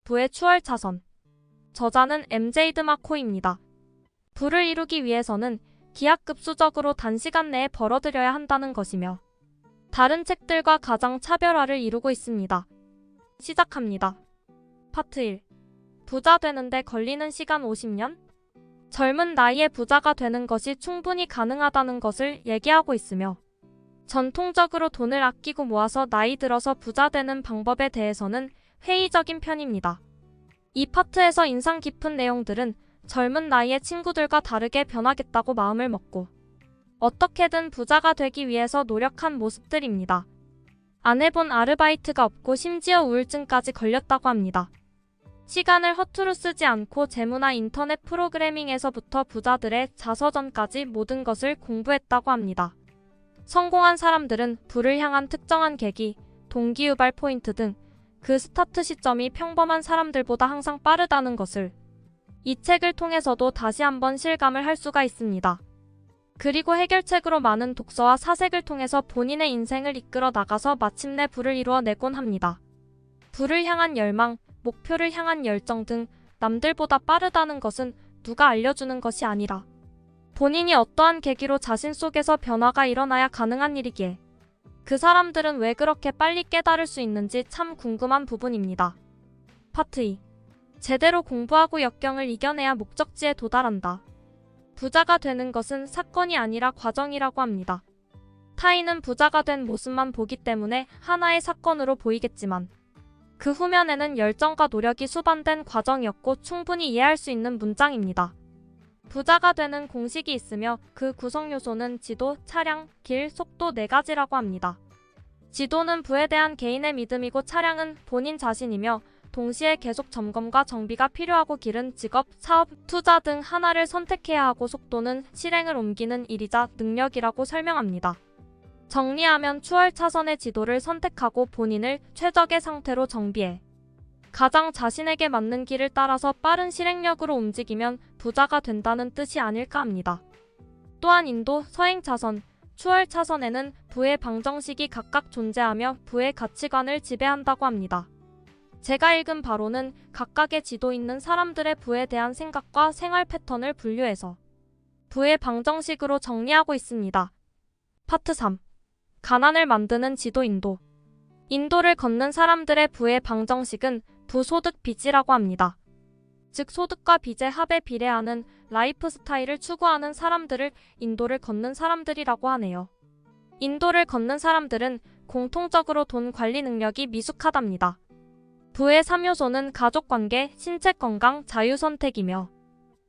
부의 추월 차선. 저자는 MJ 드마코입니다. 부를 이루기 위해서는 기하급수적으로 단시간 내에 벌어들여야 한다는 것이며 다른 책들과 가장 차별화를 이루고 있습니다. 시작합니다. 파트 1. 부자 되는데 걸리는 시간 50년? 젊은 나이에 부자가 되는 것이 충분히 가능하다는 것을 얘기하고 있으며 전통적으로 돈을 아끼고 모아서 나이 들어서 부자 되는 방법에 대해서는 회의적인 편입니다. 이 파트에서 인상 깊은 내용들은 젊은 나이에 친구들과 다르게 변하겠다고 마음을 먹고 어떻게든 부자가 되기 위해서 노력한 모습들입니다. 안 해본 아르바이트가 없고 심지어 우울증까지 걸렸다고 합니다. 시간을 허투루 쓰지 않고 재무나 인터넷 프로그래밍에서부터 부자들의 자서전까지 모든 것을 공부했다고 합니다. 성공한 사람들은 부를 향한 특정한 계기, 동기유발 포인트 등 그 스타트 시점이 평범한 사람들보다 항상 빠르다는 것을 이 책을 통해서도 다시 한번 실감을 할 수가 있습니다. 그리고 해결책으로 많은 독서와 사색을 통해서 본인의 인생을 이끌어 나가서 마침내 부를 이루어내곤 합니다. 부를 향한 열망, 목표를 향한 열정 등 남들보다 빠르다는 것은 누가 알려주는 것이 아니라 본인이 어떠한 계기로 자신 속에서 변화가 일어나야 가능한 일이기에 그 사람들은 왜 그렇게 빨리 깨달을 수 있는지 참 궁금한 부분입니다. 파트 2. 제대로 공부하고 역경을 이겨내야 목적지에 도달한다. 부자가 되는 것은 사건이 아니라 과정이라고 합니다. 타인은 부자가 된 모습만 보기 때문에 하나의 사건으로 보이겠지만 그 후면에는 열정과 노력이 수반된 과정이었고 충분히 이해할 수 있는 문장입니다. 부자가 되는 공식이 있으며 그 구성 요소는 지도, 차량, 길, 속도 4가지라고 합니다. 지도는 부에 대한 개인의 믿음이고 차량은 본인 자신이며 동시에 계속 점검과 정비가 필요하고 길은 직업, 사업, 투자 등 하나를 선택해야 하고 속도는 실행을 옮기는 일이자 능력이라고 설명합니다. 정리하면 추월 차선의 지도를 선택하고 본인을 최적의 상태로 정비해 가장 자신에게 맞는 길을 따라서 빠른 실행력으로 움직이면 부자가 된다는 뜻이 아닐까 합니다. 또한 인도, 서행 차선, 추월 차선에는 부의 방정식이 각각 존재하며 부의 가치관을 지배한다고 합니다. 제가 읽은 바로는 각각의 지도 있는 사람들의 부에 대한 생각과 생활 패턴을 분류해서 부의 방정식으로 정리하고 있습니다. 파트 3. 가난을 만드는 지도 인도. 인도를 걷는 사람들의 부의 방정식은 부소득 빚이라고 합니다. 즉 소득과 빚의 합에 비례하는 라이프 스타일을 추구하는 사람들을 인도를 걷는 사람들이라고 하네요. 인도를 걷는 사람들은 공통적으로 돈 관리 능력이 미숙하답니다. 부의 3요소는 가족관계, 신체 건강, 자유선택이며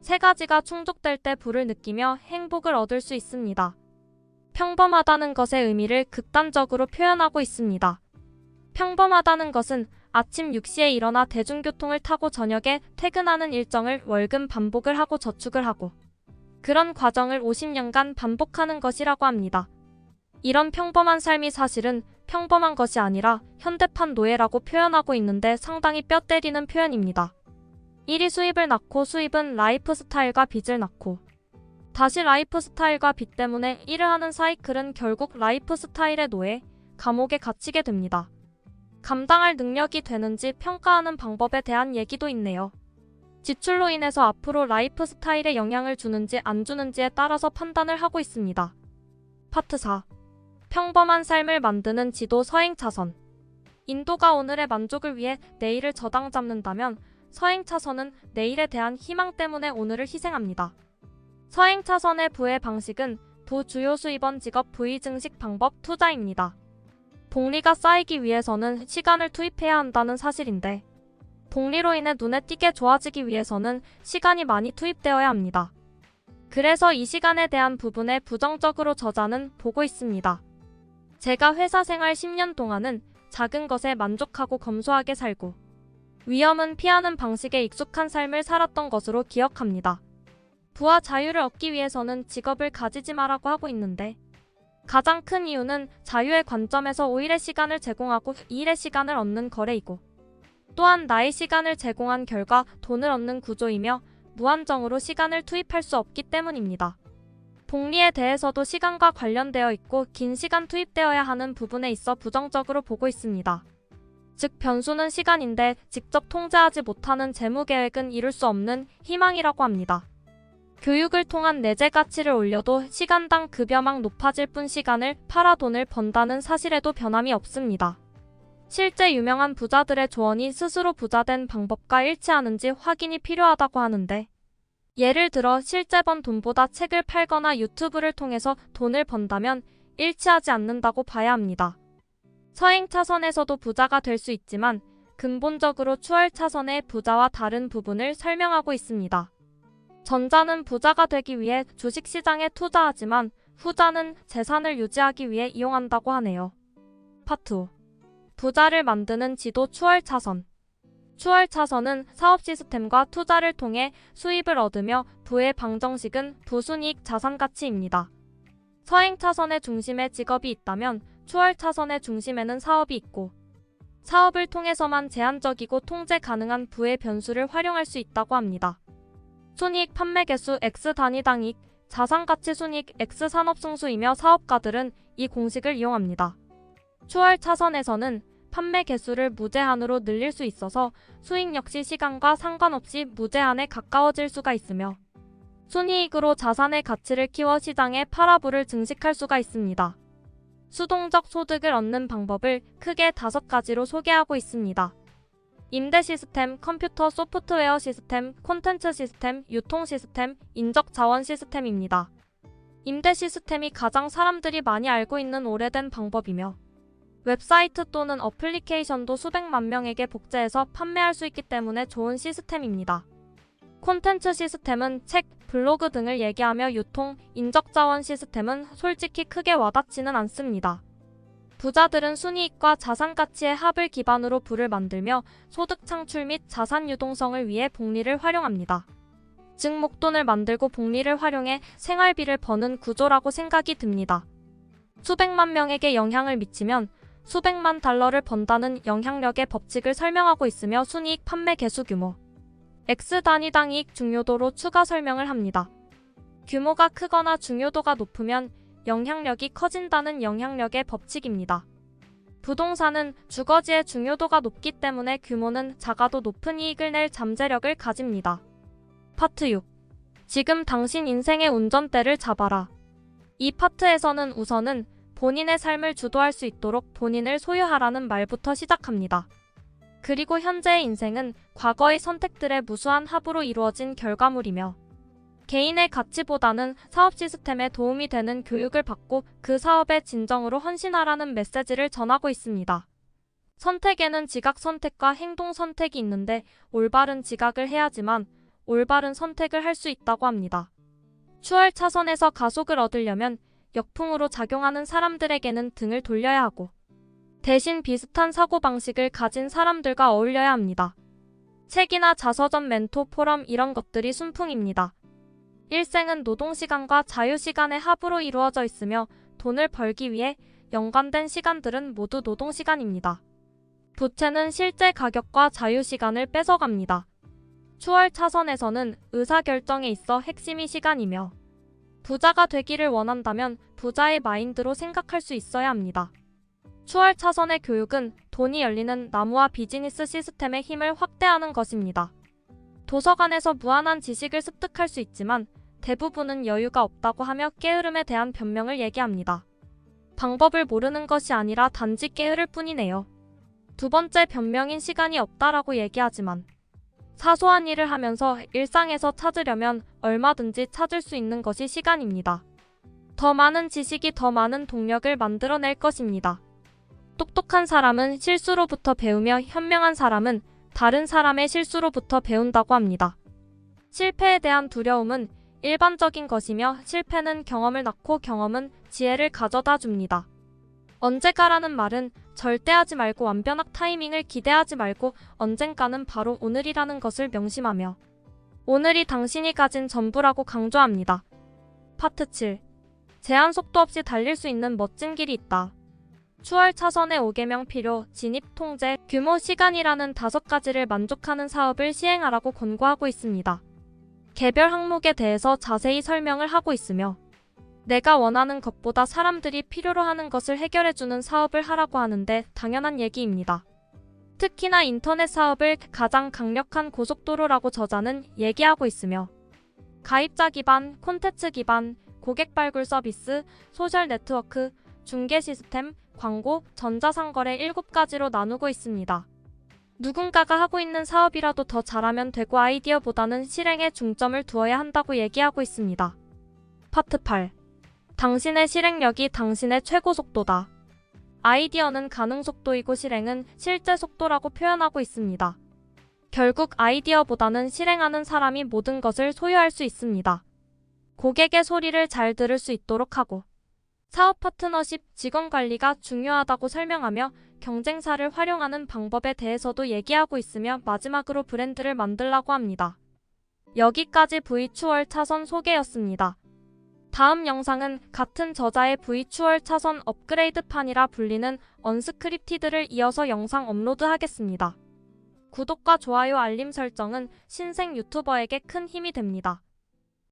3가지가 충족될 때 부를 느끼며 행복을 얻을 수 있습니다. 평범하다는 것의 의미를 극단적으로 표현하고 있습니다. 평범하다는 것은 아침 6시에 일어나 대중교통을 타고 저녁에 퇴근하는 일정을 월금 반복을 하고 저축을 하고 그런 과정을 50년간 반복하는 것이라고 합니다. 이런 평범한 삶이 사실은 평범한 것이 아니라 현대판 노예라고 표현하고 있는데 상당히 뼈 때리는 표현입니다. 일이 수입을 낳고 수입은 라이프 스타일과 빚을 낳고 다시 라이프 스타일과 빚 때문에 일을 하는 사이클은 결국 라이프 스타일의 노예, 감옥에 갇히게 됩니다. 감당할 능력이 되는지 평가하는 방법에 대한 얘기도 있네요. 지출로 인해서 앞으로 라이프 스타일에 영향을 주는지 안 주는지에 따라서 판단을 하고 있습니다. 파트 4. 평범한 삶을 만드는 지도 서행 차선. 인도가 오늘의 만족을 위해 내일을 저당 잡는다면 서행 차선은 내일에 대한 희망 때문에 오늘을 희생합니다. 서행 차선의 부의 방식은 부 주요 수입원 직업 부의 증식 방법 투자입니다. 복리가 쌓이기 위해서는 시간을 투입해야 한다는 사실인데 복리로 인해 눈에 띄게 좋아지기 위해서는 시간이 많이 투입되어야 합니다. 그래서 이 시간에 대한 부분에 부정적으로 저자는 보고 있습니다. 제가 회사 생활 10년 동안은 작은 것에 만족하고 검소하게 살고 위험은 피하는 방식에 익숙한 삶을 살았던 것으로 기억합니다. 부와 자유를 얻기 위해서는 직업을 가지지 마라고 하고 있는데 가장 큰 이유는 자유의 관점에서 5일의 시간을 제공하고 2일의 시간을 얻는 거래이고 또한 나의 시간을 제공한 결과 돈을 얻는 구조이며 무한정으로 시간을 투입할 수 없기 때문입니다. 복리에 대해서도 시간과 관련되어 있고 긴 시간 투입되어야 하는 부분에 있어 부정적으로 보고 있습니다. 즉 변수는 시간인데 직접 통제하지 못하는 재무 계획은 이룰 수 없는 희망이라고 합니다. 교육을 통한 내재 가치를 올려도 시간당 급여만 높아질 뿐 시간을 팔아 돈을 번다는 사실에도 변함이 없습니다. 실제 유명한 부자들의 조언이 스스로 부자된 방법과 일치하는지 확인이 필요하다고 하는데, 예를 들어 실제 번 돈보다 책을 팔거나 유튜브를 통해서 돈을 번다면 일치하지 않는다고 봐야 합니다. 서행 차선에서도 부자가 될 수 있지만 근본적으로 추월 차선의 부자와 다른 부분을 설명하고 있습니다. 전자는 부자가 되기 위해 주식시장에 투자하지만 후자는 재산을 유지하기 위해 이용한다고 하네요. 파트 5. 부자를 만드는 지도 추월 차선. 추월 차선은 사업 시스템과 투자를 통해 수입을 얻으며 부의 방정식은 부순이익 자산가치입니다. 서행 차선의 중심에 직업이 있다면 추월 차선의 중심에는 사업이 있고, 사업을 통해서만 제한적이고 통제 가능한 부의 변수를 활용할 수 있다고 합니다. 순이익 판매 개수 X 단위당 이익, 자산가치 순이익 X 산업승수이며 사업가들은 이 공식을 이용합니다. 추월 차선에서는 판매 개수를 무제한으로 늘릴 수 있어서 수익 역시 시간과 상관없이 무제한에 가까워질 수가 있으며, 순이익으로 자산의 가치를 키워 시장에 팔아부를 증식할 수가 있습니다. 수동적 소득을 얻는 방법을 크게 5가지로 소개하고 있습니다. 임대 시스템, 컴퓨터 소프트웨어 시스템, 콘텐츠 시스템, 유통 시스템, 인적 자원 시스템입니다. 임대 시스템이 가장 사람들이 많이 알고 있는 오래된 방법이며, 웹사이트 또는 어플리케이션도 수백만 명에게 복제해서 판매할 수 있기 때문에 좋은 시스템입니다. 콘텐츠 시스템은 책, 블로그 등을 얘기하며 유통, 인적자원 시스템은 솔직히 크게 와닿지는 않습니다. 부자들은 순이익과 자산가치의 합을 기반으로 부를 만들며 소득 창출 및 자산 유동성을 위해 복리를 활용합니다. 즉 목돈을 만들고 복리를 활용해 생활비를 버는 구조라고 생각이 듭니다. 수백만 명에게 영향을 미치면 수백만 달러를 번다는 영향력의 법칙을 설명하고 있으며 순이익 판매 개수 규모 X 단위당 이익 중요도로 추가 설명을 합니다. 규모가 크거나 중요도가 높으면 영향력이 커진다는 영향력의 법칙입니다. 부동산은 주거지의 중요도가 높기 때문에 규모는 작아도 높은 이익을 낼 잠재력을 가집니다. 파트 6. 지금 당신 인생의 운전대를 잡아라. 이 파트에서는 우선은 본인의 삶을 주도할 수 있도록 본인을 소유하라는 말부터 시작합니다. 그리고 현재의 인생은 과거의 선택들의 무수한 합으로 이루어진 결과물이며, 개인의 가치보다는 사업 시스템에 도움이 되는 교육을 받고 그 사업에 진정으로 헌신하라는 메시지를 전하고 있습니다. 선택에는 지각 선택과 행동 선택이 있는데 올바른 지각을 해야지만 올바른 선택을 할 수 있다고 합니다. 추월 차선에서 가속을 얻으려면 역풍으로 작용하는 사람들에게는 등을 돌려야 하고, 대신 비슷한 사고방식을 가진 사람들과 어울려야 합니다. 책이나 자서전, 멘토, 포럼 이런 것들이 순풍입니다. 일생은 노동시간과 자유시간의 합으로 이루어져 있으며 돈을 벌기 위해 연관된 시간들은 모두 노동시간입니다. 부채는 실제 가격과 자유시간을 뺏어갑니다. 추월 차선에서는 의사결정에 있어 핵심이 시간이며, 부자가 되기를 원한다면 부자의 마인드로 생각할 수 있어야 합니다. 추월 차선의 교육은 돈이 열리는 나무와 비즈니스 시스템의 힘을 확대하는 것입니다. 도서관에서 무한한 지식을 습득할 수 있지만 대부분은 여유가 없다고 하며 게으름에 대한 변명을 얘기합니다. 방법을 모르는 것이 아니라 단지 게으를 뿐이네요. 두 번째 변명인 시간이 없다라고 얘기하지만, 사소한 일을 하면서 일상에서 찾으려면 얼마든지 찾을 수 있는 것이 시간입니다. 더 많은 지식이 더 많은 동력을 만들어낼 것입니다. 똑똑한 사람은 실수로부터 배우며 현명한 사람은 다른 사람의 실수로부터 배운다고 합니다. 실패에 대한 두려움은 일반적인 것이며 실패는 경험을 낳고 경험은 지혜를 가져다 줍니다. 언제까라는 말은 절대 하지 말고 완변학 타이밍을 기대하지 말고 언젠가는 바로 오늘이라는 것을 명심하며 오늘이 당신이 가진 전부라고 강조합니다. 파트 7. 제한 속도 없이 달릴 수 있는 멋진 길이 있다. 추월 차선의 5개명 필요, 진입, 통제, 규모, 시간이라는 5가지를 만족하는 사업을 시행하라고 권고하고 있습니다. 개별 항목에 대해서 자세히 설명을 하고 있으며, 내가 원하는 것보다 사람들이 필요로 하는 것을 해결해주는 사업을 하라고 하는데 당연한 얘기입니다. 특히나 인터넷 사업을 가장 강력한 고속도로라고 저자는 얘기하고 있으며 가입자 기반, 콘텐츠 기반, 고객 발굴 서비스, 소셜 네트워크, 중개 시스템, 광고, 전자상거래 7가지로 나누고 있습니다. 누군가가 하고 있는 사업이라도 더 잘하면 되고 아이디어보다는 실행에 중점을 두어야 한다고 얘기하고 있습니다. 파트 8. 당신의 실행력이 당신의 최고 속도다. 아이디어는 가능 속도이고 실행은 실제 속도라고 표현하고 있습니다. 결국 아이디어보다는 실행하는 사람이 모든 것을 소유할 수 있습니다. 고객의 소리를 잘 들을 수 있도록 하고 사업 파트너십, 직원 관리가 중요하다고 설명하며 경쟁사를 활용하는 방법에 대해서도 얘기하고 있으며 마지막으로 브랜드를 만들라고 합니다. 여기까지 V추월 차선 소개였습니다. 다음 영상은 같은 저자의 V추월 차선 업그레이드판이라 불리는 언스크립티드를 이어서 영상 업로드하겠습니다. 구독과 좋아요 알림 설정은 신생 유튜버에게 큰 힘이 됩니다.